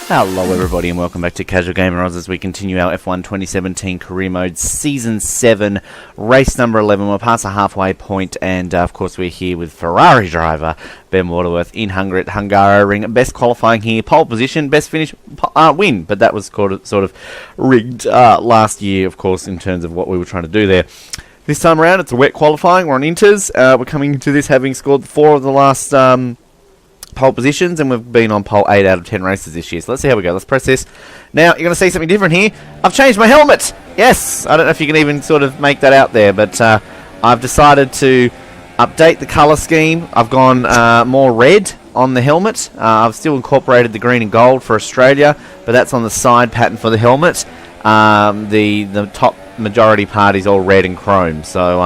Hello everybody and welcome back to Casual Gamer Oz as we continue our F1 2017 Career Mode Season 7, race number 11. We're past the halfway point and of course we're here with Ferrari driver Ben Waterworth in Hungary at Hungaroring. Best qualifying here, pole position, best finish, win, but that was sort of rigged last year of course in terms of what we were trying to do there. This time around it's a wet qualifying, we're on inters, we're coming into this having scored 4 of the last pole positions, and we've been on pole 8 out of 10 races this year. So let's see how we go. Let's press this. Now, you're going to see something different here. I've changed my helmet! Yes! I don't know if you can even sort of make that out there, but I've decided to update the colour scheme. I've gone more red on the helmet. I've still incorporated the green and gold for Australia, but that's on the side pattern for the helmet. The top majority part is all red and chrome, so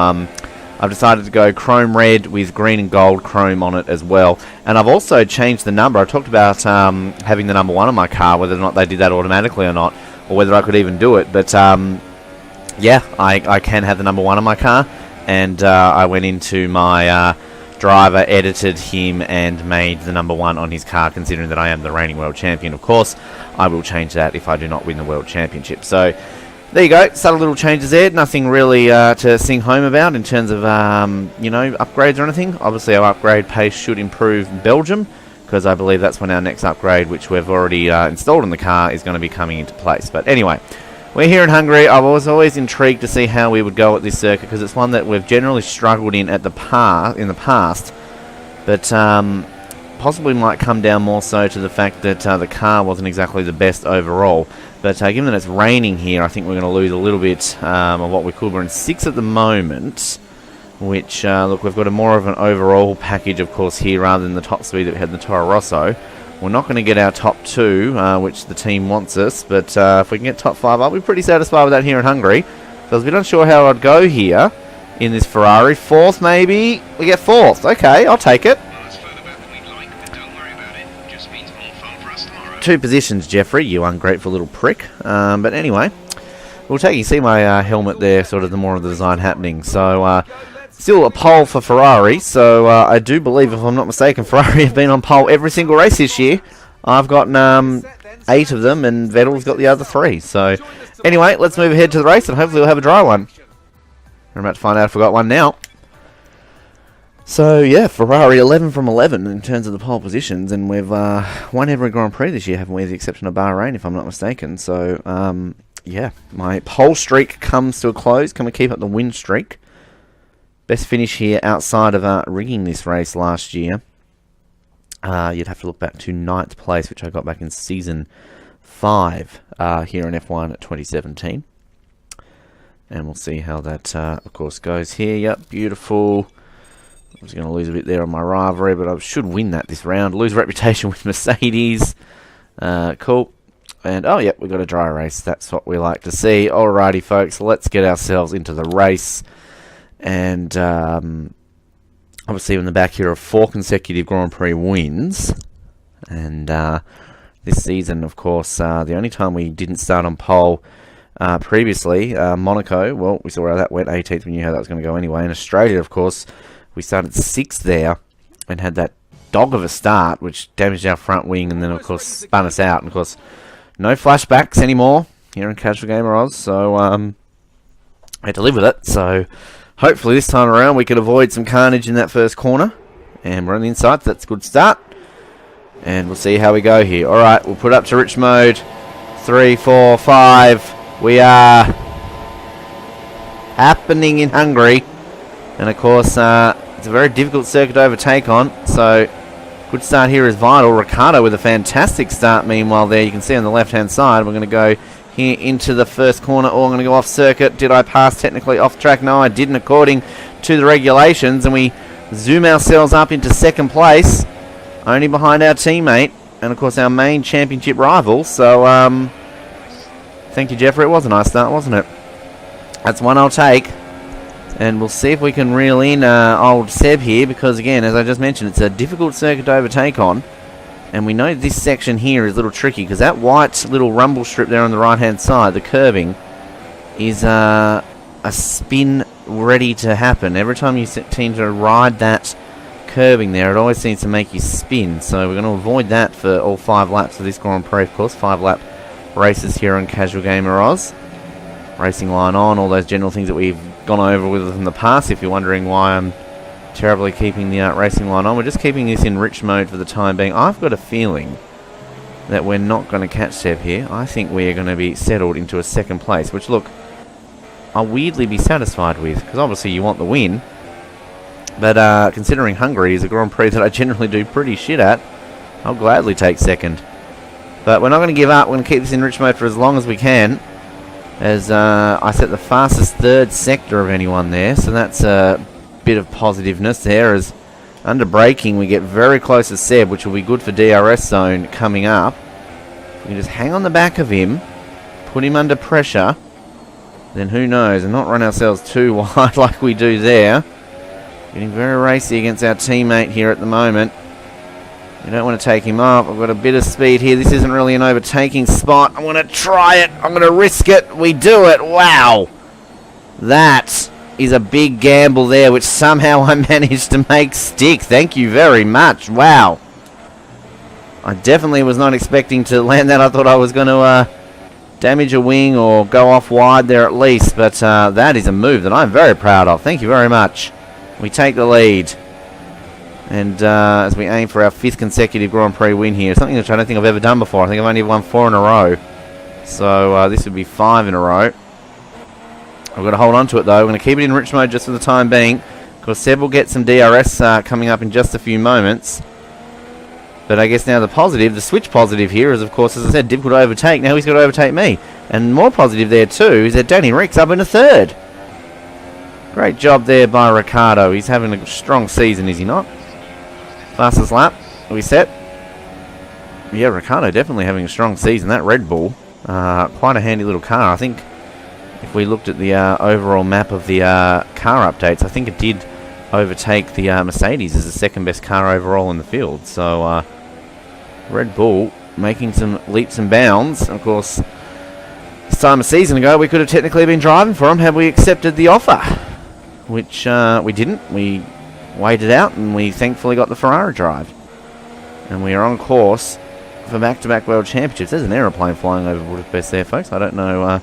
I've decided to go chrome red with green and gold chrome on it as well. And I've also changed the number. I talked about having the number 1 on my car, whether or not they did that automatically or not, or whether I could even do it. But yeah, I can have the number 1 on my car. And I went into my driver, edited him, and made the number 1 on his car, considering that I am the reigning world champion. Of course, I will change that if I do not win the world championship. So there you go, subtle little changes there, nothing really to sing home about in terms of, you know, upgrades or anything. Obviously our upgrade pace should improve Belgium, because I believe that's when our next upgrade, which we've already installed in the car, is going to be coming into place. But anyway, we're here in Hungary. I was always intrigued to see how we would go at this circuit, because it's one that we've generally struggled in in the past, but possibly might come down more so to the fact that the car wasn't exactly the best overall. But given that it's raining here, I think we're going to lose a little bit of what we could. We're in 6 at the moment, which, look, we've got a more of an overall package, of course, here rather than the top speed that we had in the Toro Rosso. We're not going to get our top 2, which the team wants us, but if we can get top 5, I'll be pretty satisfied with that here in Hungary. So I was a bit unsure how I'd go here in this Ferrari. 4th, maybe? We get 4th. Okay, I'll take it. 2 positions, Jeffrey, you ungrateful little prick. But anyway, we'll take you see my helmet there, sort of the more of the design happening. So, still a pole for Ferrari. So, I do believe, if I'm not mistaken, Ferrari have been on pole every single race this year. I've gotten 8 of them, and Vettel's got the other 3. So, anyway, let's move ahead to the race, and hopefully we'll have a dry one. We're about to find out if I've got one now. So, yeah, Ferrari 11 from 11 in terms of the pole positions, and we've won every Grand Prix this year, haven't we, with the exception of Bahrain, if I'm not mistaken. So, yeah, my pole streak comes to a close. Can we keep up the win streak? Best finish here outside of rigging this race last year. You'd have to look back to 9th place, which I got back in Season 5 here in F1 at 2017. And we'll see how that, of course, goes here. Yep, beautiful. I was going to lose a bit there on my rivalry, but I should win that this round. Lose reputation with Mercedes. Cool. And, oh, yep, we've got a dry race. That's what we like to see. Alrighty, folks, let's get ourselves into the race. And, obviously, in the back here are 4 consecutive Grand Prix wins. And this season, of course, the only time we didn't start on pole previously, Monaco, well, we saw how that went. 18th, we knew how that was going to go anyway. And Australia, of course, we started 6th there and had that dog of a start, which damaged our front wing and then, of course, spun us out. And, of course, no flashbacks anymore here in Casual Gamer Oz, so I had to live with it. So hopefully this time around we can avoid some carnage in that first corner. And we're on the inside, so that's a good start. And we'll see how we go here. All right, we'll put up to rich mode. 3, 4, 5. We are happening in Hungary. And of course, it's a very difficult circuit to overtake on, so good start here is vital. Ricciardo with a fantastic start, meanwhile, there you can see on the left-hand side. We're going to go here into the first corner, or I'm going to go off circuit. Did I pass technically off track? No, I didn't, according to the regulations, and we zoom ourselves up into 2nd place, only behind our teammate, and of course our main championship rival. So, thank you, Jeffrey. It was a nice start, wasn't it? That's one I'll take. And we'll see if we can reel in old Seb here, because again, as I just mentioned, it's a difficult circuit to overtake on. And we know this section here is a little tricky, because that white little rumble strip there on the right-hand side, the curbing, is a spin ready to happen. Every time you seem to ride that curbing there. It always seems to make you spin, so we're going to avoid that for all 5 laps of this Grand Prix, of course. 5-lap races here on Casual Gamer Oz. Racing line on, all those general things that we've gone over with in the past. If you're wondering why I'm terribly keeping the racing line on, we're just keeping this in rich mode for the time being. I've got a feeling that we're not going to catch Seb here. I think we're going to be settled into a 2nd place, which, look, I'll weirdly be satisfied with, because obviously you want the win. But considering Hungary is a Grand Prix that I generally do pretty shit at, I'll gladly take 2nd. But we're not going to give up. We're going to keep this in rich mode for as long as we can. As I set the fastest 3rd sector of anyone there, so that's a bit of positiveness there. As under braking, we get very close to Seb, which will be good for DRS zone coming up. We can just hang on the back of him, put him under pressure, then who knows, and not run ourselves too wide like we do there. Getting very racy against our teammate here at the moment. We don't want to take him off. I've got a bit of speed here. This isn't really an overtaking spot. I'm going to try it. I'm going to risk it. We do it. Wow. That is a big gamble there, which somehow I managed to make stick. Thank you very much. Wow. I definitely was not expecting to land that. I thought I was going to damage a wing or go off wide there at least. But that is a move that I'm very proud of. Thank you very much. We take the lead. And as we aim for our 5th consecutive Grand Prix win here, something which I don't think I've ever done before. I think I've only won 4 in a row. So this would be 5 in a row. I've got to hold on to it though. We're going to keep it in rich mode just for the time being. Of course, Seb will get some DRS coming up in just a few moments. But I guess now the positive, the switch positive here is, of course, as I said, difficult to overtake. Now he's got to overtake me. And more positive there too is that Danny Rick's up in a 3rd. Great job there by Ricardo. He's having a strong season, is he not? Fastest lap. Are we set? Yeah, Ricardo definitely having a strong season. That Red Bull, quite a handy little car. I think if we looked at the overall map of the car updates, I think it did overtake the Mercedes as the 2nd best car overall in the field. So Red Bull making some leaps and bounds. Of course, this time a season ago, we could have technically been driving for him had we accepted the offer, which we didn't. We waited out and we thankfully got the Ferrari drive. And we are on course for back-to-back World Championships. There's an aeroplane flying over Budapest there, folks. I don't know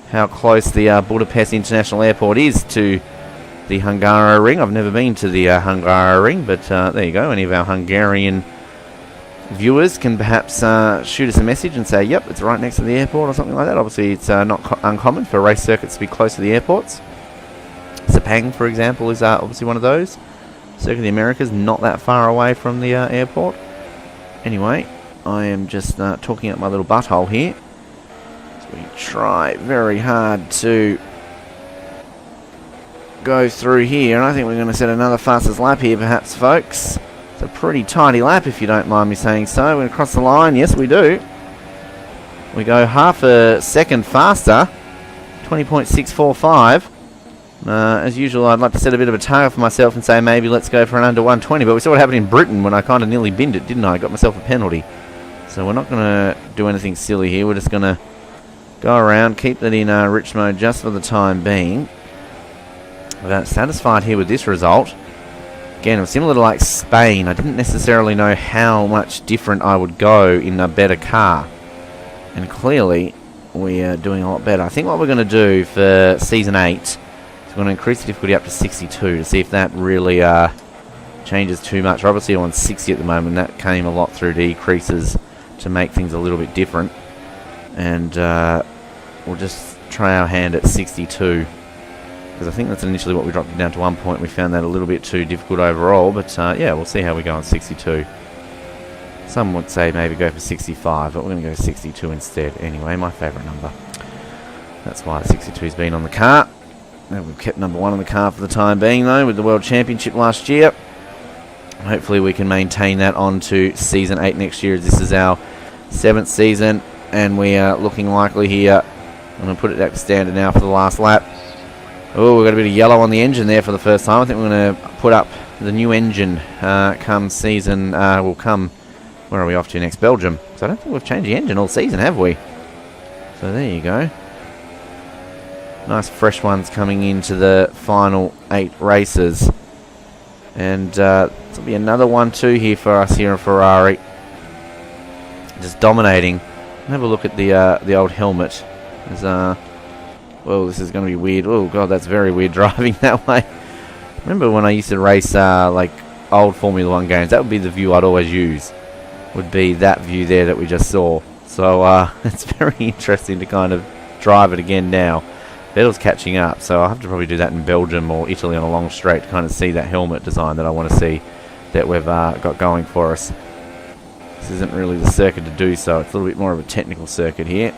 how close the Budapest International Airport is to the Hungaroring. I've never been to the Hungaroring, but there you go. Any of our Hungarian viewers can perhaps shoot us a message and say, yep, it's right next to the airport or something like that. Obviously, it's not uncommon for race circuits to be close to the airports. Sepang, for example, is obviously one of those. Circuit of the Americas, not that far away from the airport. Anyway, I am just talking up my little butthole here. So we try very hard to go through here, and I think we're going to set another fastest lap here, perhaps, folks. It's a pretty tidy lap, if you don't mind me saying so. We're going to cross the line. Yes, we do. We go half a second faster, 20.645. As usual, I'd like to set a bit of a target for myself and say maybe let's go for an under 120, but we saw what happened in Britain when I kind of nearly binned it, didn't I? I got myself a penalty. So we're not going to do anything silly here. We're just going to go around, keep that in rich mode just for the time being. We're satisfied here with this result. Again, it was similar to like Spain. I didn't necessarily know how much different I would go in a better car. And clearly, we are doing a lot better. I think what we're going to do for Season 8... we're going to increase the difficulty up to 62 to see if that really changes too much. We're obviously on 60 at the moment. That came a lot through decreases to make things a little bit different. And we'll just try our hand at 62. Because I think that's initially what we dropped it down to 1 point. We found that a little bit too difficult overall. But yeah, we'll see how we go on 62. Some would say maybe go for 65. But we're going to go 62 instead. Anyway, my favourite number. That's why 62's been on the car. And we've kept number 1 on the car for the time being, though, with the World Championship last year. Hopefully we can maintain that on to Season 8 next year, as this is our 7th season, and we are looking likely here. I'm going to put it back to standard now for the last lap. Oh, we've got a bit of yellow on the engine there for the first time. I think we're going to put up the new engine come season, will come, where are we off to next? Belgium. So I don't think we've changed the engine all season, have we? So there you go. Nice fresh ones coming into the final 8 races. And there'll be another 1-2 here for us here in Ferrari. Just dominating. Have a look at the old helmet. There's, well, this is going to be weird. Oh god, that's very weird driving that way. Remember when I used to race like old Formula 1 games? That would be the view I'd always use. Would be that view there that we just saw. So it's very interesting to kind of drive it again now. Vettel's catching up, so I'll have to probably do that in Belgium or Italy on a long straight to kind of see that helmet design that I want to see that we've got going for us. This isn't really the circuit to do so. It's a little bit more of a technical circuit here.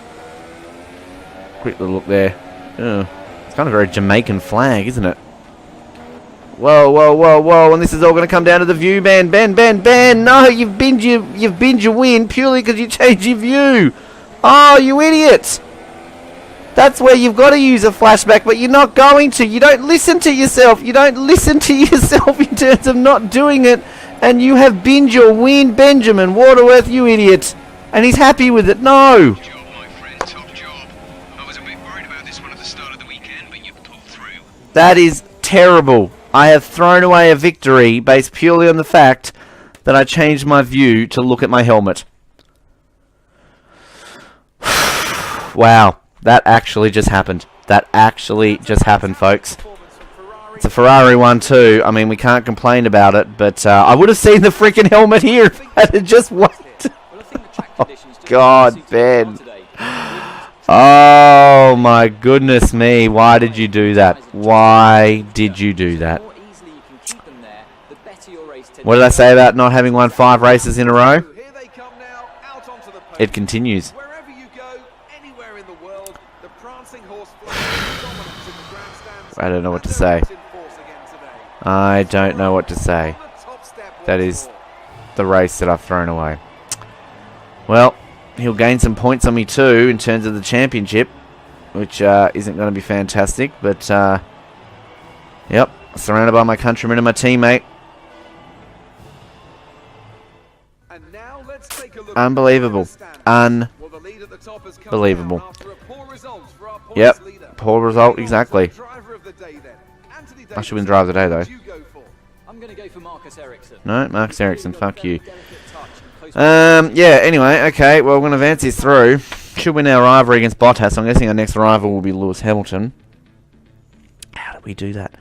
Quick little look there. It's kind of a very Jamaican flag, isn't it? Whoa, whoa, whoa, whoa, and this is all going to come down to the view ban. Ben, no, you've binned your win purely because you changed your view. Oh, you idiot. That's where you've got to use a flashback, but you're not going to. You don't listen to yourself. You don't listen to yourself in terms of not doing it, and you have binned your win, Benjamin Waterworth, you idiot. And he's happy with it. No. Top job, my friend, top job. I was a bit worried about this one at the start of the weekend, but you pulled through. That is terrible. I have thrown away a victory based purely on the fact that I changed my view to look at my helmet. Wow, that actually just happened. That actually just happened, folks. It's a Ferrari 1-2. I mean, we can't complain about it, but I would have seen the freaking helmet here if I had just waited. Oh, God, Ben. Oh my goodness me, why did you do that? Why did you do that? What did I say about not having won 5 races in a row? It continues. I don't know what to say. I don't know what to say. That is the race that I've thrown away. Well, he'll gain some points on me too in terms of the championship, which isn't going to be fantastic, but yep, surrounded by my countrymen and my teammate. Unbelievable. Unbelievable. Yep, poor result, exactly. I should win driver of the day though. No, Marcus Ericsson, fuck you. Yeah, anyway, okay, well, we're going to advance this through. Should win our rivalry against Bottas. I'm guessing our next rival will be Lewis Hamilton. How did we do that?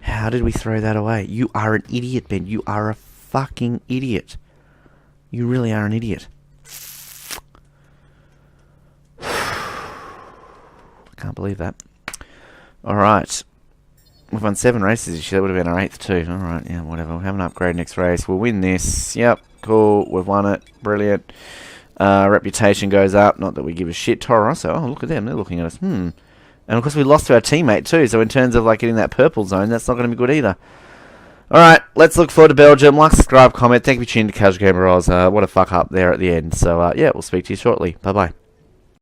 How did we throw that away? You are an idiot, Ben. You are a fucking idiot. You really are an idiot. I can't believe that. Alright. We've won 7 races this year. That would have been our 8th too. Alright, yeah, whatever. We'll have an upgrade next race. We'll win this. Yep. Cool, we've won it. Brilliant. Reputation goes up. Not that we give a shit. Toro Rosso. Oh, look at them. They're looking at us. And of course we lost to our teammate too. So in terms of like getting that purple zone, that's not going to be good either. Alright, let's look forward to Belgium. Like, subscribe, comment. Thank you for tuning to Casual Gamer Oz. What a fuck up there at the end. So yeah, we'll speak to you shortly. Bye bye.